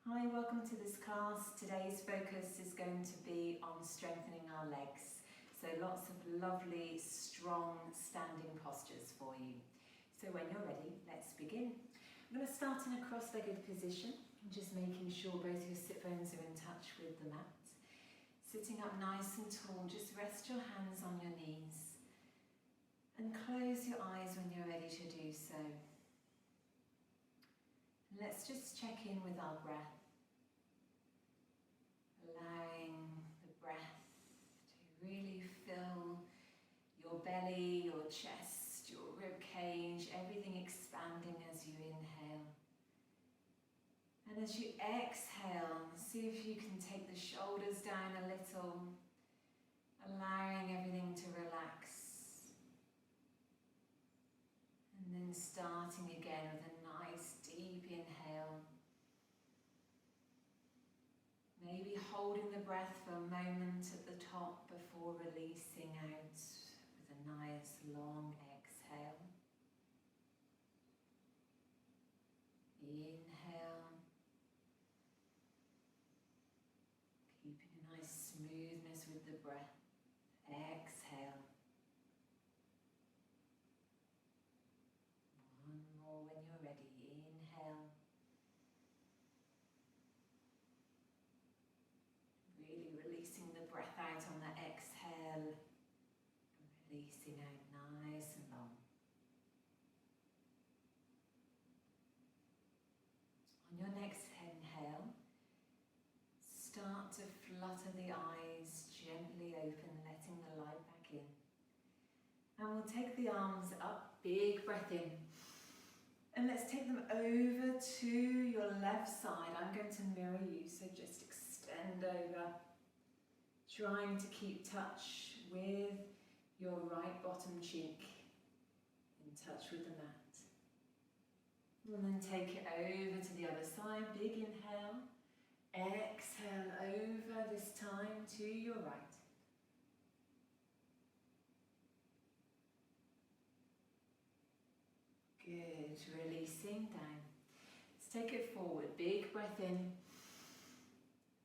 Hi, welcome to this class. Today's focus is going to be on strengthening our legs. So lots of lovely, strong standing postures for you. So when you're ready, let's begin. I'm going to start in a cross-legged position, just making sure both your sit bones are in touch with the mat. Sitting up nice and tall, just rest your hands on your knees and close your eyes when you're ready to do so. Let's just check in with our breath. Allowing the breath to really fill your belly, your chest, your rib cage, everything expanding as you inhale. And as you exhale, see if you can take the shoulders down a little, allowing everything to relax. And then starting again with a nice deep inhale. Maybe holding the breath for a moment at the top before releasing out with a nice long exhale. Inhale. Keeping a nice smoothness with the breath. Exhale. One more when you're ready. Inhale. Really releasing the breath out on the exhale. Releasing out nice and long. On your next inhale, start to flutter the eyes gently open, letting the light back in. And we'll take the arms up, big breath in. And let's take them over to your left side. I'm going to mirror you, so just extend over, trying to keep touch with your right bottom cheek, in touch with the mat. And then take it over to the other side, big inhale. Exhale over this time to your right. Good, releasing down. Let's take it forward, big breath in.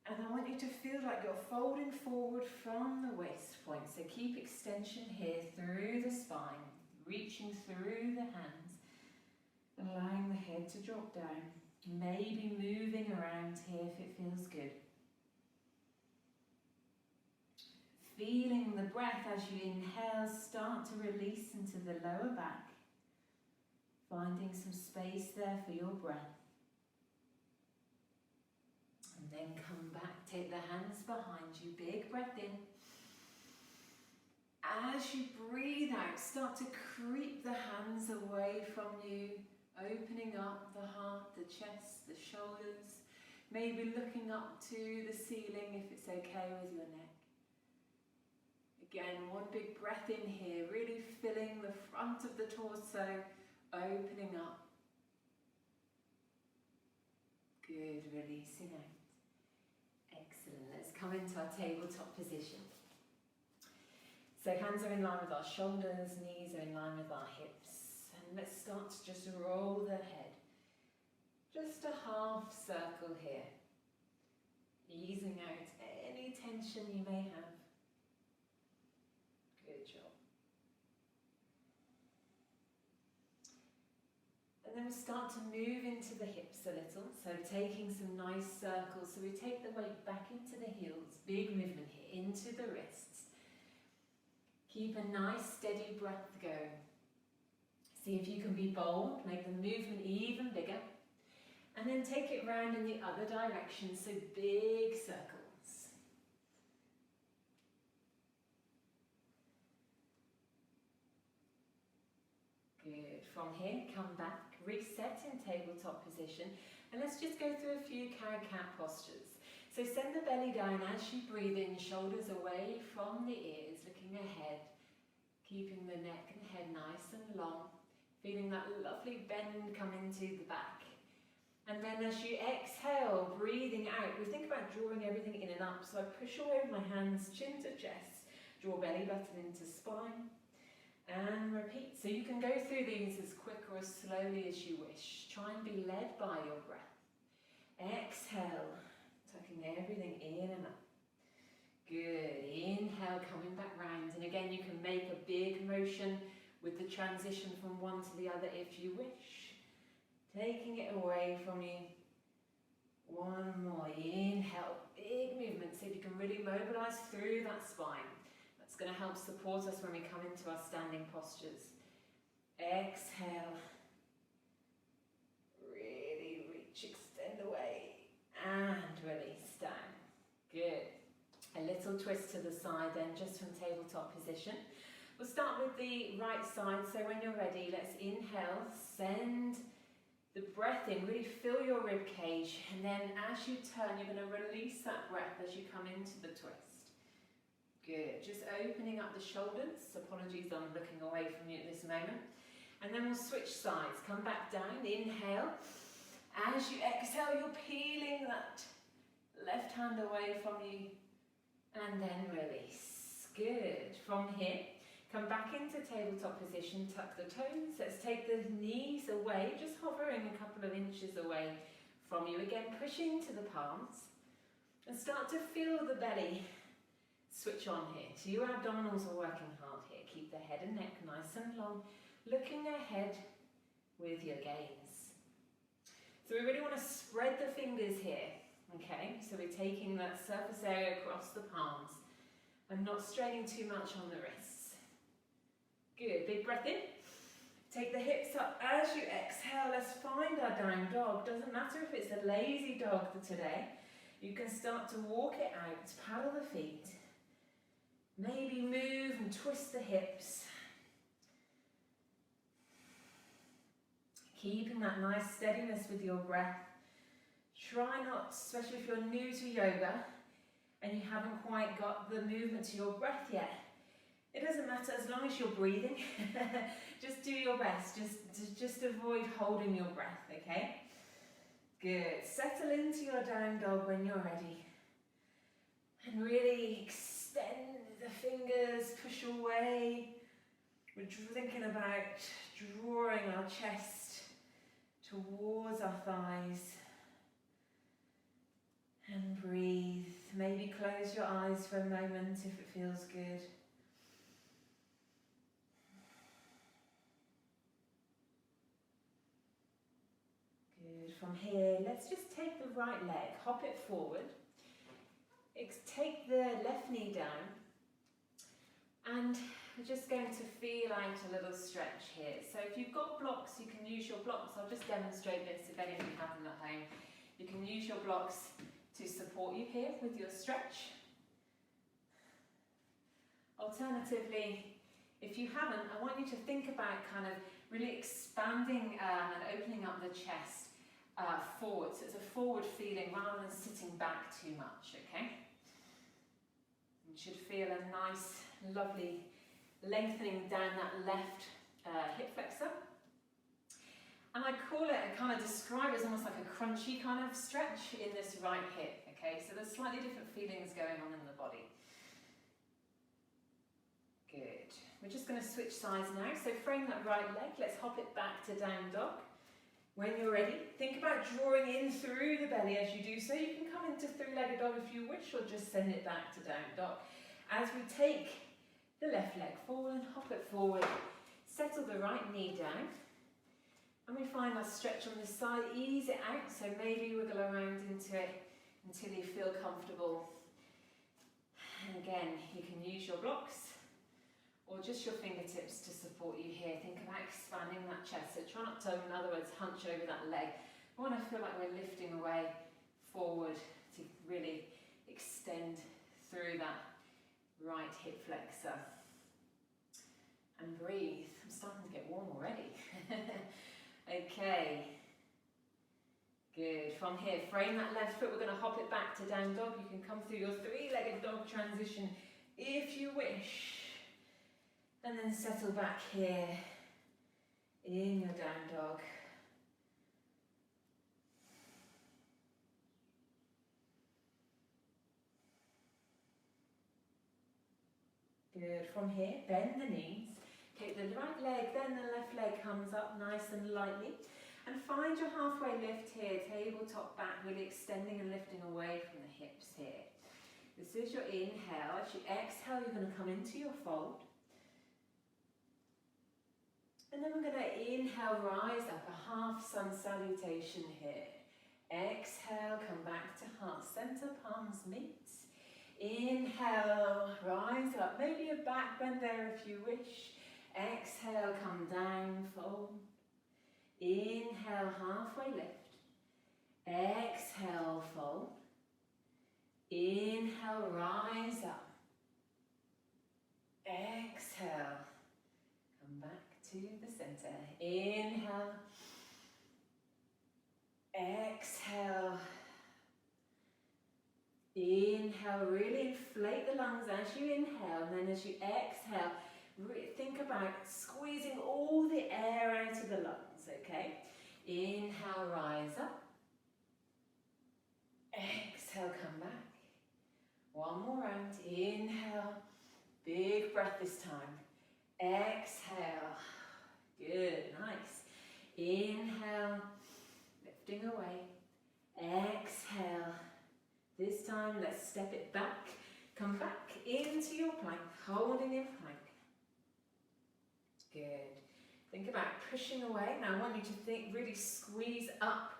And I want you to feel like you're folding forward from the waist point. So keep extension here through the spine, reaching through the hands, allowing the head to drop down. Maybe moving around here if it feels good. Feeling the breath as you inhale, start to release into the lower back. Finding some space there for your breath. And then come back, take the hands behind you, big breath in. As you breathe out, start to creep the hands away from you, opening up the heart, the chest, the shoulders, maybe looking up to the ceiling if it's okay with your neck. Again, one big breath in here, really filling the front of the torso, opening up. Good, releasing out. Excellent. Let's come into our tabletop position. So hands are in line with our shoulders, knees are in line with our hips. And let's start to just roll the head. Just a half circle here. Easing out any tension you may have. Good job. And then we start to move into the hips a little, so taking some nice circles. So we take the weight back into the heels, big movement here, into the wrists. Keep a nice steady breath going. See if you can be bold, make the movement even bigger. And then take it round in the other direction, so big circles. Good. From here, come back, reset in tabletop position, and let's just go through a few cow-cat postures. So send the belly down as you breathe in, shoulders away from the ears, looking ahead, keeping the neck and head nice and long, feeling that lovely bend come into the back. And then as you exhale, breathing out, we think about drawing everything in and up. So I push away with my hands, chin to chest, draw belly button into spine. And repeat. So you can go through these as quick or as slowly as you wish. Try and be led by your breath. Exhale, taking everything in and up. Good, inhale, coming back round. And again, you can make a big motion with the transition from one to the other if you wish. Taking it away from you. One more, inhale, big movement. See if you can really mobilize through that spine. That's going to help support us when we come into our standing postures. Exhale. Really reach, extend away. And release down. Good. A little twist to the side then, just from tabletop position. We'll start with the right side. So when you're ready, let's inhale, send the breath in, really fill your rib cage, and then as you turn, you're going to release that breath as you come into the twist. Good, just opening up the shoulders. Apologies, I'm looking away from you at this moment. And then we'll switch sides, come back down, inhale. As you exhale, you're peeling that left hand away from you, and then release. Good, from here, come back into tabletop position, tuck the toes. Let's take the knees away, just hovering a couple of inches away from you. Again, pushing to the palms. And start to feel the belly switch on here. So your abdominals are working hard here. Keep the head and neck nice and long. Looking ahead with your gaze. So we really want to spread the fingers here. Okay, so we're taking that surface area across the palms and not straining too much on the wrists. Good, big breath in. Take the hips up as you exhale. Let's find our down dog. Doesn't matter if it's a lazy dog today. You can start to walk it out, paddle the feet. Maybe move and twist the hips. Keeping that nice steadiness with your breath. Try not, especially if you're new to yoga and you haven't quite got the movement to your breath yet. It doesn't matter as long as you're breathing. Just do your best. Just avoid holding your breath, okay? Good. Settle into your down dog when you're ready. And really extend the fingers, push away. We're thinking about drawing our chest towards our thighs. And breathe. Maybe close your eyes for a moment if it feels good. Good. From here, let's just take the right leg, hop it forward. Take the left knee down. And we're just going to feel out a little stretch here. So if you've got blocks, you can use your blocks. I'll just demonstrate this if any of you have them at home. You can use your blocks to support you here with your stretch. Alternatively, if you haven't, I want you to think about kind of really expanding and opening up the chest forward. So it's a forward feeling rather than sitting back too much, okay? You should feel a nice, lovely lengthening down that left hip flexor. And I call it, I kind of describe it as almost like a crunchy kind of stretch in this right hip, okay? So there's slightly different feelings going on in the body. Good. We're just going to switch sides now. So frame that right leg. Let's hop it back to down dog. When you're ready, think about drawing in through the belly as you do so. You can come into three-legged dog if you wish, or just send it back to down dog. As we take the left leg forward and hop it forward, settle the right knee down. And we find that stretch on this side, ease it out, so maybe wiggle around into it until you feel comfortable. And again, you can use your blocks or just your fingertips to support you here. Think about expanding that chest. So try not to, in other words, hunch over that leg. We want to feel like we're lifting away forward to really extend through that right hip flexor. And breathe. I'm starting to get warm already. Okay. Good. From here, frame that left foot. We're going to hop it back to down dog. You can come through your three-legged dog transition if you wish. And then settle back here in your down dog. Good. From here, bend the knees. Take the right leg, then the left leg comes up nice and lightly. And find your halfway lift here, tabletop back, really extending and lifting away from the hips here. This is your inhale. As you exhale, you're going to come into your fold. And then we're going to inhale, rise up, a half sun salutation here. Exhale, come back to heart center, palms meet. Inhale, rise up, maybe a back bend there if you wish. Exhale, come down, fold. Inhale, halfway lift. Exhale, fold. Inhale, rise up. Exhale, come back to the center. Inhale. Exhale. Inhale, really inflate the lungs as you inhale, and then as you exhale, think about squeezing all the air out of the lungs, okay? Inhale, rise up. Exhale, come back. One more round. Inhale, big breath this time. Exhale. Good, nice. Inhale, lifting away. Exhale. This time, let's step it back. Come back into your plank, holding in plank. Good. Think about pushing away. Now I want you to think, really squeeze up.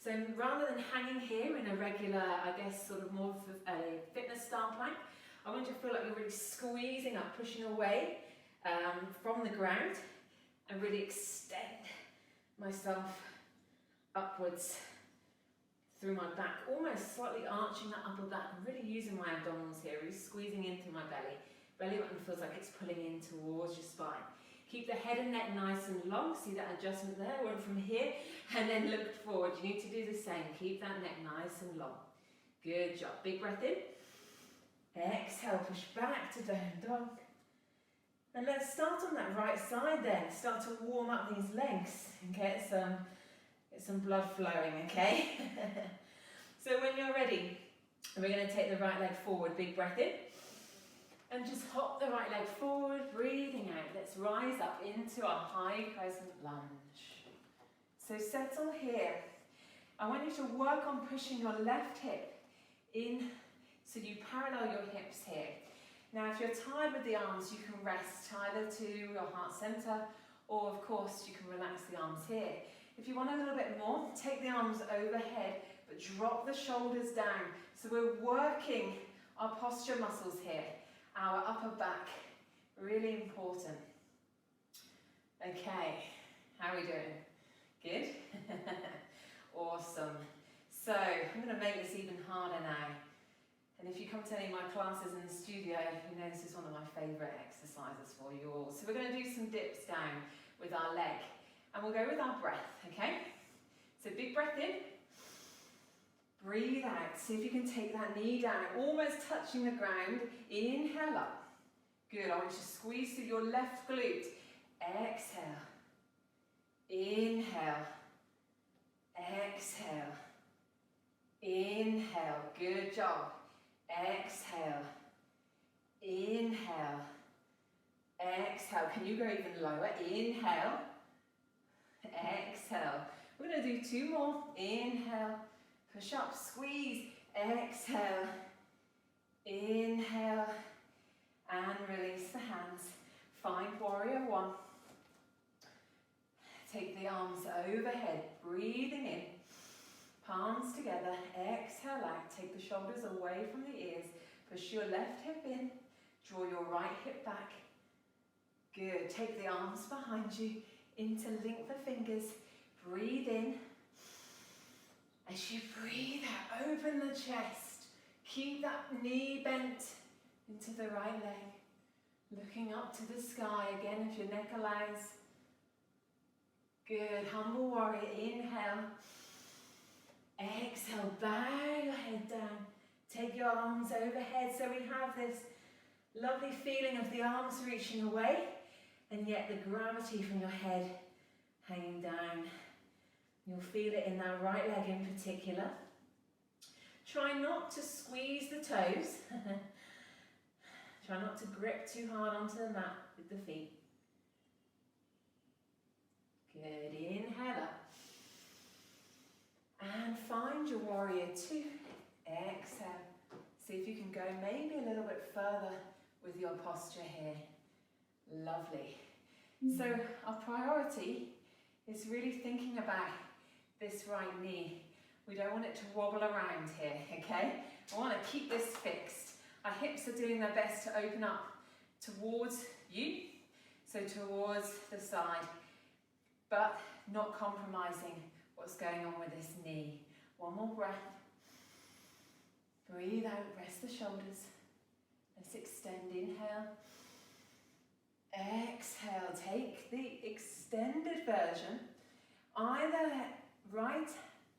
So rather than hanging here in a regular, I guess, sort of more of a fitness style plank, I want you to feel like you're really squeezing up, pushing away from the ground, and really extend myself upwards through my back, almost slightly arching that upper back. I'm really using my abdominals here, really squeezing into my belly. Belly button feels like it's pulling in towards your spine. Keep the head and neck nice and long. See that adjustment there? Went from here and then looked forward. You need to do the same. Keep that neck nice and long. Good job. Big breath in. Exhale, push back to down dog. And let's start on that right side then. Start to warm up these legs and get some blood flowing, okay? So when you're ready, we're going to take the right leg forward. Big breath in. And just hop the right leg forward, breathing out. Let's rise up into our high crescent lunge. So settle here. I want you to work on pushing your left hip in so you parallel your hips here. Now if you're tired with the arms, you can rest either to your heart center, or of course you can relax the arms here. If you want a little bit more, take the arms overhead, but drop the shoulders down. So we're working our posture muscles here. Our upper back, really important. Okay, how are we doing? Good? Awesome. So, I'm going to make this even harder now. And if you come to any of my classes in the studio, you know this is one of my favourite exercises for you all. So we're going to do some dips down with our leg. And we'll go with our breath, okay? So big breath in. Breathe out. See if you can take that knee down, almost touching the ground. Inhale up. Good. I want you to squeeze through your left glute. Exhale. Inhale. Exhale. Inhale. Good job. Exhale. Inhale. Exhale. Can you go even lower? Inhale. Exhale. We're going to do two more. Inhale. Push up, squeeze, exhale, inhale, and release the hands. Find warrior one. Take the arms overhead, breathing in, palms together, exhale out. Take the shoulders away from the ears. Push your left hip in, draw your right hip back. Good. Take the arms behind you, interlink the fingers, breathe in. As you breathe out, open the chest. Keep that knee bent into the right leg. Looking up to the sky again if your neck allows. Good. Humble warrior. Inhale. Exhale. Bow your head down. Take your arms overhead so we have this lovely feeling of the arms reaching away and yet the gravity from your head hanging down. You'll feel it in that right leg in particular. Try not to squeeze the toes. Try not to grip too hard onto the mat with the feet. Good. Inhale up. And find your warrior two. Exhale. See if you can go maybe a little bit further with your posture here. Lovely. So our priority is really thinking about this right knee. We don't want it to wobble around here, okay? I want to keep this fixed. Our hips are doing their best to open up towards you, so towards the side, but not compromising what's going on with this knee. One more breath. Breathe out, rest the shoulders. Let's extend, inhale. Exhale, take the extended version. Either right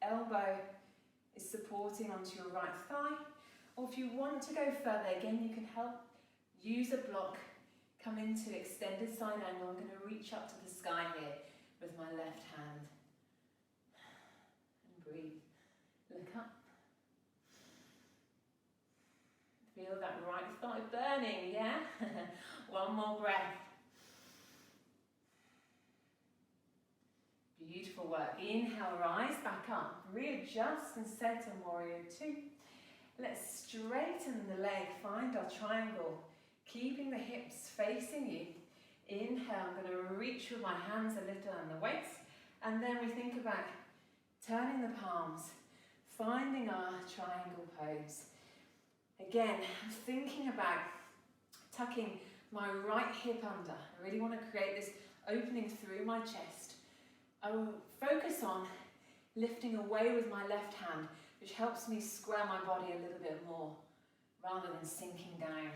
elbow is supporting onto your right thigh, or if you want to go further, again, you can help. Use a block, come into extended side angle. I'm going to reach up to the sky here with my left hand. And breathe. Look up. Feel that right thigh burning, yeah? One more breath. Beautiful work. Inhale, rise back up. Readjust and set in warrior two. Let's straighten the leg, find our triangle, keeping the hips facing you. Inhale, I'm going to reach with my hands a little on the weights, and then we think about turning the palms, finding our triangle pose. Again, I'm thinking about tucking my right hip under. I really want to create this opening through my chest. I will focus on lifting away with my left hand, which helps me square my body a little bit more, rather than sinking down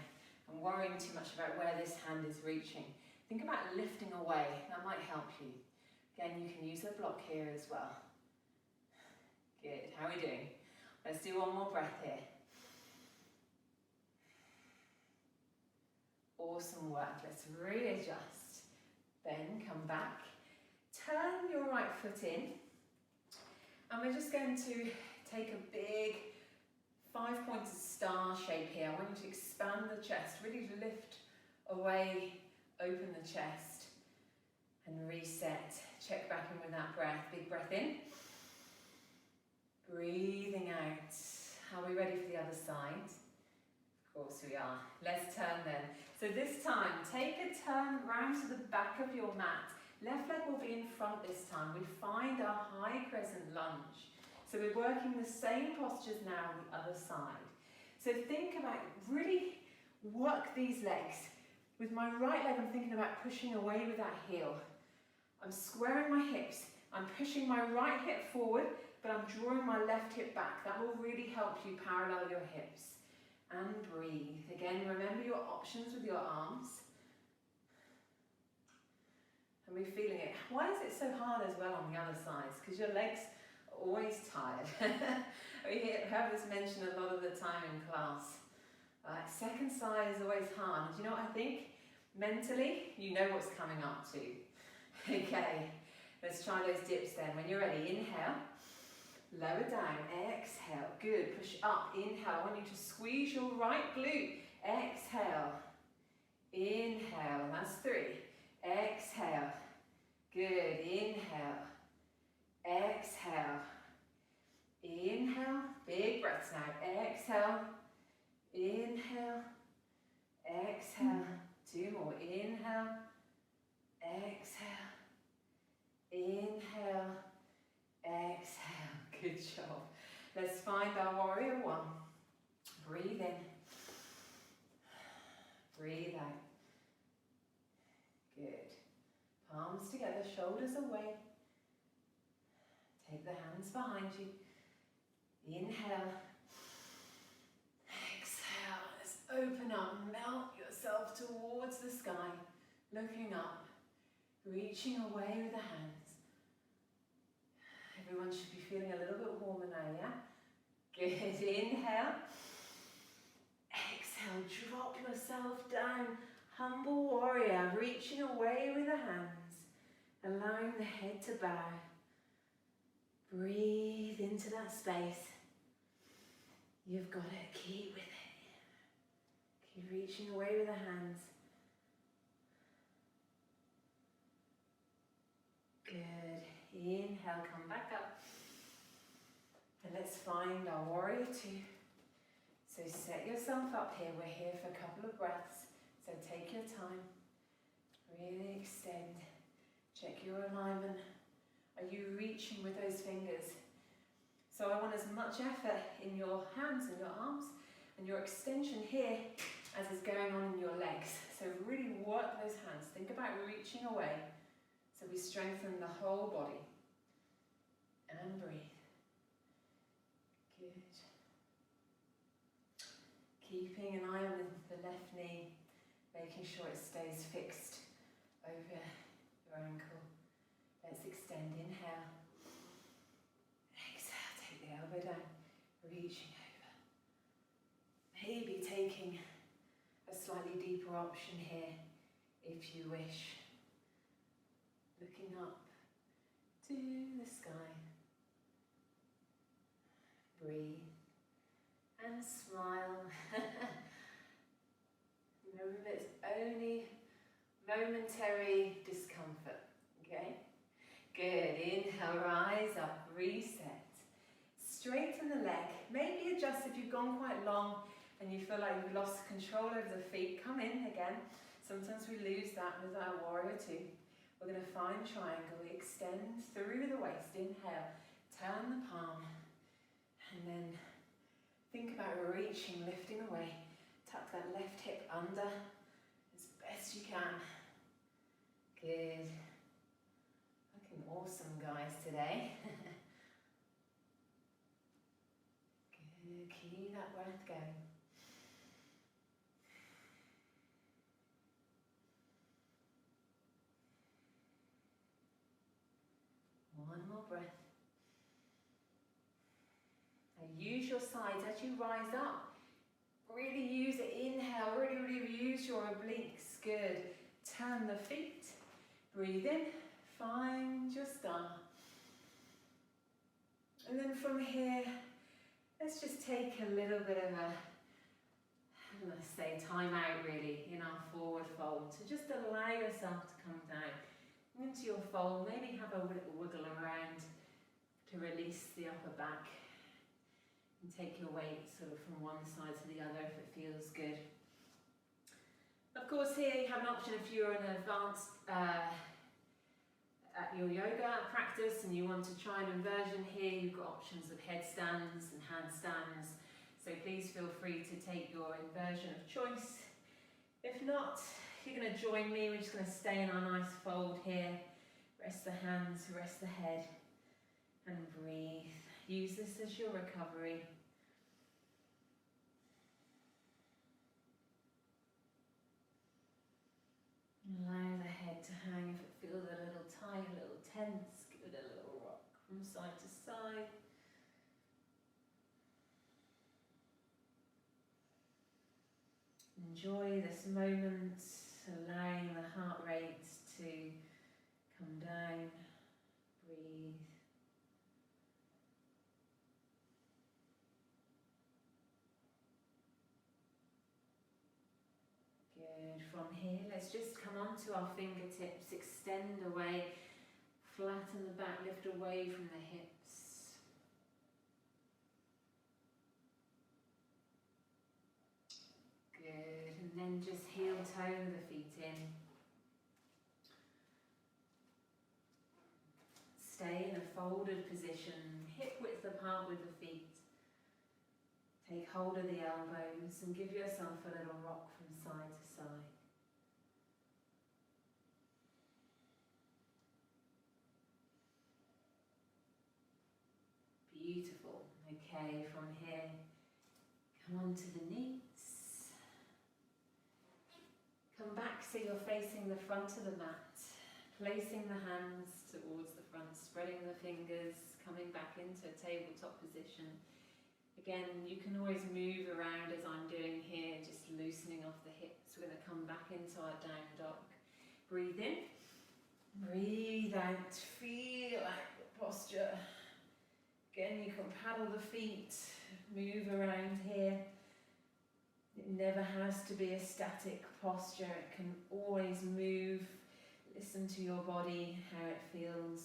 and worrying too much about where this hand is reaching. Think about lifting away, that might help you. Again, you can use a block here as well. Good, how are we doing? Let's do one more breath here. Awesome work, let's readjust. Then come back, turn your right foot in, and we're just going to take a big 5-pointed star shape here. I want you to expand the chest, really lift away, open the chest, and reset. Check back in with that breath. Big breath in. Breathing out. Are we ready for the other side? Of course we are. Let's turn then. So this time, take a turn round to the back of your mat. Left leg will be in front this time. We find our high crescent lunge. So we're working the same postures now on the other side. So think about, really work these legs. With my right leg, I'm thinking about pushing away with that heel. I'm squaring my hips. I'm pushing my right hip forward, but I'm drawing my left hip back. That will really help you parallel your hips. And breathe. Again, remember your options with your arms. And we're feeling it. Why is it so hard as well on the other sides? Because your legs are always tired. We have this mentioned a lot of the time in class. Second side is always hard. Do you know what I think? Mentally, you know what's coming up to. Okay, let's try those dips then. When you're ready, inhale. Lower down, exhale, good, push up, inhale, I want you to squeeze your right glute, exhale, inhale, that's 3, exhale, good, inhale, exhale, inhale, big breaths now, exhale, inhale, exhale, 2 more, inhale, exhale, inhale, exhale. Good job. Let's find our warrior one. Breathe in. Breathe out. Good. Palms together, shoulders away. Take the hands behind you. Inhale. Exhale. Let's open up. Melt yourself towards the sky. Looking up. Reaching away with the hands. Everyone should be feeling a little bit warmer now, yeah? Good, inhale. Exhale, drop yourself down. Humble warrior, reaching away with the hands. Allowing the head to bow. Breathe into that space. You've got it, keep with it. Keep reaching away with the hands. Good. Inhale, come back up. let's find our warrior two. So set yourself up here. We're here for a couple of breaths. So take your time. Really extend. Check your alignment. Are you reaching with those fingers? So I want as much effort in your hands and your arms and your extension here as is going on in your legs. So really work those hands. Think about reaching away. So we strengthen the whole body. And breathe. Good. Keeping an eye on the left knee, making sure it stays fixed over your ankle. Let's extend. Inhale. Exhale. Take the elbow down. Reaching over. Maybe taking a slightly deeper option here if you wish. Looking up to the sky. Breathe and smile. Remember, it's only momentary discomfort, okay? Good. Inhale, rise up, reset. Straighten the leg. Maybe adjust if you've gone quite long and you feel like you've lost control over the feet. Come in again. Sometimes we lose that with our warrior two. We're going to find triangle. We extend through the waist. Inhale. Turn the palm. And then think about reaching, lifting away. Tuck that left hip under as best you can. Good. Looking awesome, guys, today. Good. Keep that breath going. One more breath. Use your sides as you rise up. Really use it. Inhale. Really use your obliques. Good. Turn the feet. Breathe in. Find your star. And then from here, let's just take a little bit of a, let's say, time out really in our forward fold. So just allow yourself to come down into your fold. Maybe have a little wiggle around to release the upper back. And take your weight sort of from one side to the other if it feels good. Of course, here you have an option if you're an advanced at your yoga practice and you want to try an inversion here, you've got options of headstands and handstands. So please feel free to take your inversion of choice. If not, you're going to join me. We're just going to stay in our nice fold here. Rest the hands, rest the head, and breathe. Use this as your recovery. Allow the head to hang if it feels a little tight, a little tense. Give it a little rock from side to side. Enjoy this moment, allowing the heart rate to come down. Breathe. From here, let's just come onto our fingertips, extend away, flatten the back, lift away from the hips. Good, and then just heel toe the feet in. Stay in a folded position, hip width apart with the feet. Take hold of the elbows and give yourself a little rock from side to side. Beautiful. Okay, from here, come onto the knees. Come back so you're facing the front of the mat. Placing the hands towards the front, spreading the fingers, coming back into a tabletop position. Again, you can always move around as I'm doing here, just loosening off the hips. We're going to come back into our down dog. Breathe in, breathe out, feel out the posture. Again, you can paddle the feet, move around here. It never has to be a static posture. It can always move. Listen to your body, how it feels.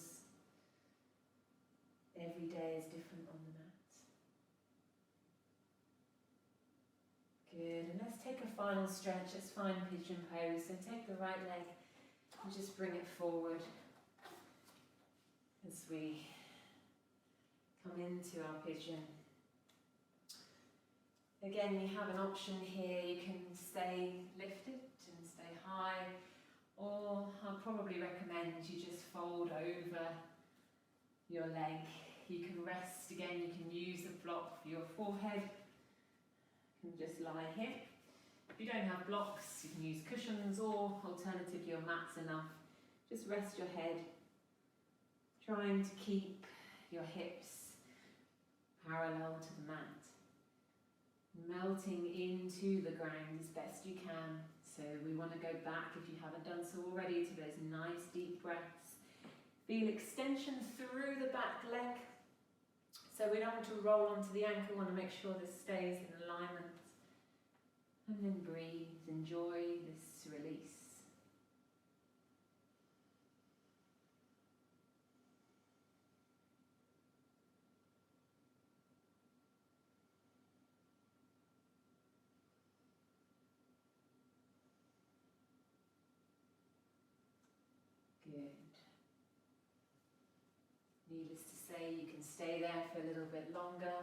Every day is different on the mat. Good, and let's take a final stretch. Let's find pigeon pose. So take the right leg and just bring it forward as we come into our pigeon. Again, you have an option here. You can stay lifted and stay high, or I'll probably recommend you just fold over your leg. You can rest again, you can use the block for your forehead. You can just lie here. If you don't have blocks, you can use cushions, or alternatively your mat's enough. Just rest your head, trying to keep your hips parallel to the mat. Melting into the ground as best you can. So we want to go back, if you haven't done so already, to those nice deep breaths. Feel extension through the back leg. So we don't want to roll onto the ankle, we want to make sure this stays in alignment. And then breathe, enjoy this release. Good. Needless to say, you can stay there for a little bit longer.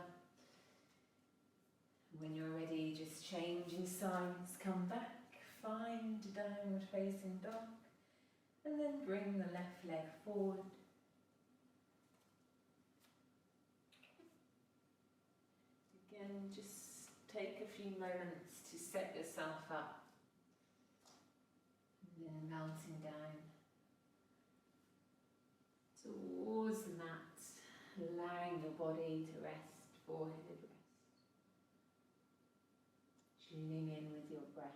When you're ready, just changing sides, come back, find downward facing dog, and then bring the left leg forward. Again, just take a few moments to set yourself up, and then melting down towards the mat, allowing your body to rest, forehead rest. Tuning in with your breath.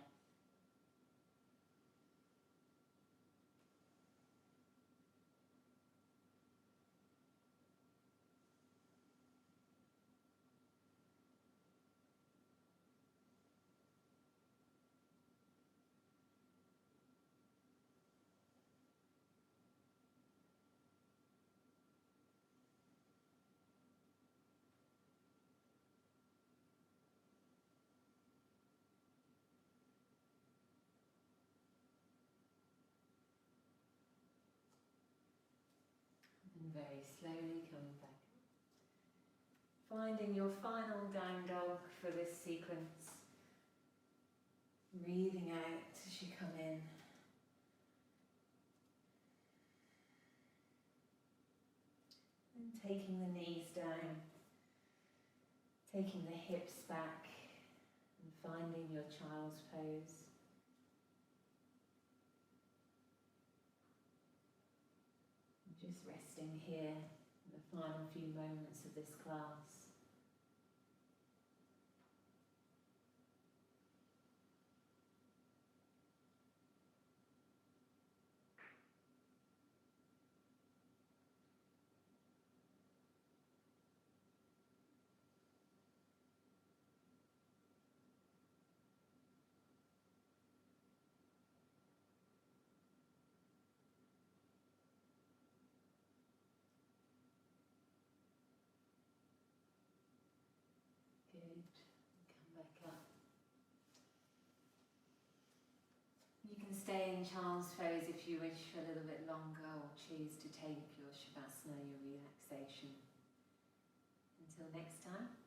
And very slowly coming back. Finding your final down dog for this sequence. Breathing out as you come in. And taking the knees down. Taking the hips back. And finding your child's pose. Just resting here in the final few moments of this class. Good. Come back up. You can stay in child's pose if you wish for a little bit longer, or choose to take your Shavasana, your relaxation. Until next time.